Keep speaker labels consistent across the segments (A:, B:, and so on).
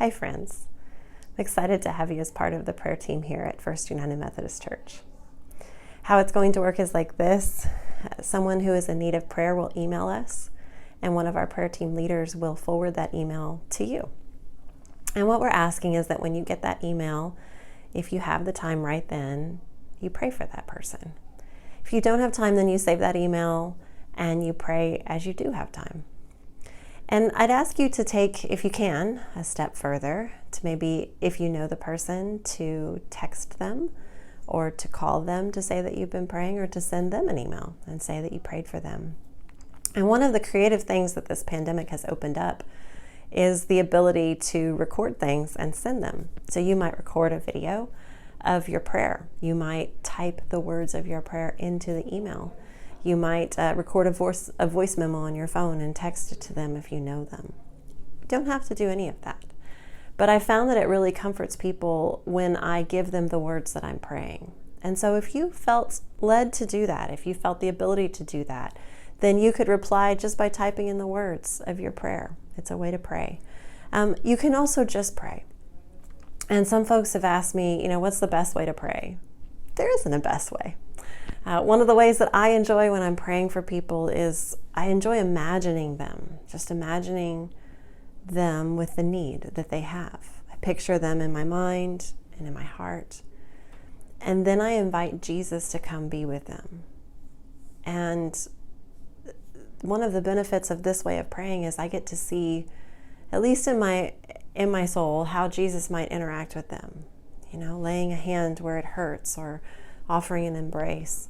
A: Hi friends, I'm excited to have you as part of the prayer team here at First United Methodist Church. How it's going to work is like this. Someone who is in need of prayer will email us, and one of our prayer team leaders will forward that email to you. And what we're asking is that when you get that email, if you have the time right then, you pray for that person. If you don't have time, then you save that email and you pray as you do have time. And I'd ask you to take, if you can, a step further to maybe, if you know the person, to text them or to call them to say that you've been praying, or to send them an email and say that you prayed for them. And one of the creative things that this pandemic has opened up is the ability to record things and send them. So you might record a video of your prayer. You might type the words of your prayer into the email. You might record a voice memo on your phone and text it to them if you know them. You don't have to do any of that. But I found that it really comforts people when I give them the words that I'm praying. And so if you felt led to do that, if you felt the ability to do that, then you could reply just by typing in the words of your prayer. It's a way to pray. You can also just pray. And some folks have asked me, what's the best way to pray? There isn't a best way. One of the ways that I enjoy when I'm praying for people is I enjoy imagining them, just imagining them with the need that they have. I picture them in my mind and in my heart. And then I invite Jesus to come be with them. And one of the benefits of this way of praying is I get to see, at least in my soul, how Jesus might interact with them. Laying a hand where it hurts or offering an embrace.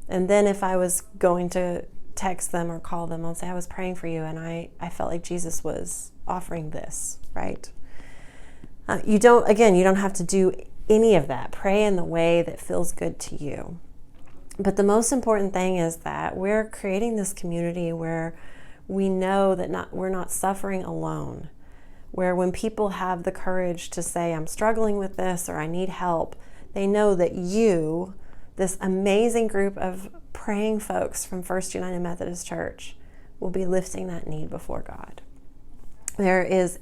A: And then if I was going to text them or call them, I'll say, I was praying for you and I felt like Jesus was offering this, right? You don't have to do any of that. Pray in the way that feels good to you. But the most important thing is that we're creating this community where we know that we're not suffering alone, where when people have the courage to say, I'm struggling with this or I need help, they know that you, this amazing group of praying folks from First United Methodist Church, will be lifting that need before God. There is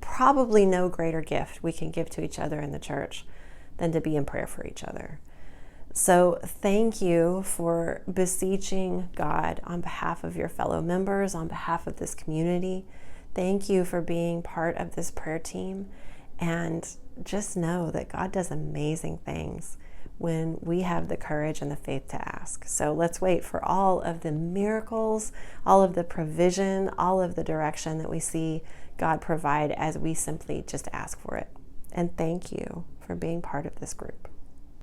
A: probably no greater gift we can give to each other in the church than to be in prayer for each other. So thank you for beseeching God on behalf of your fellow members, on behalf of this community. Thank you for being part of this prayer team. And just know that God does amazing things when we have the courage and the faith to ask. So let's wait for all of the miracles, all of the provision, all of the direction that we see God provide as we simply just ask for it. And thank you for being part of this group.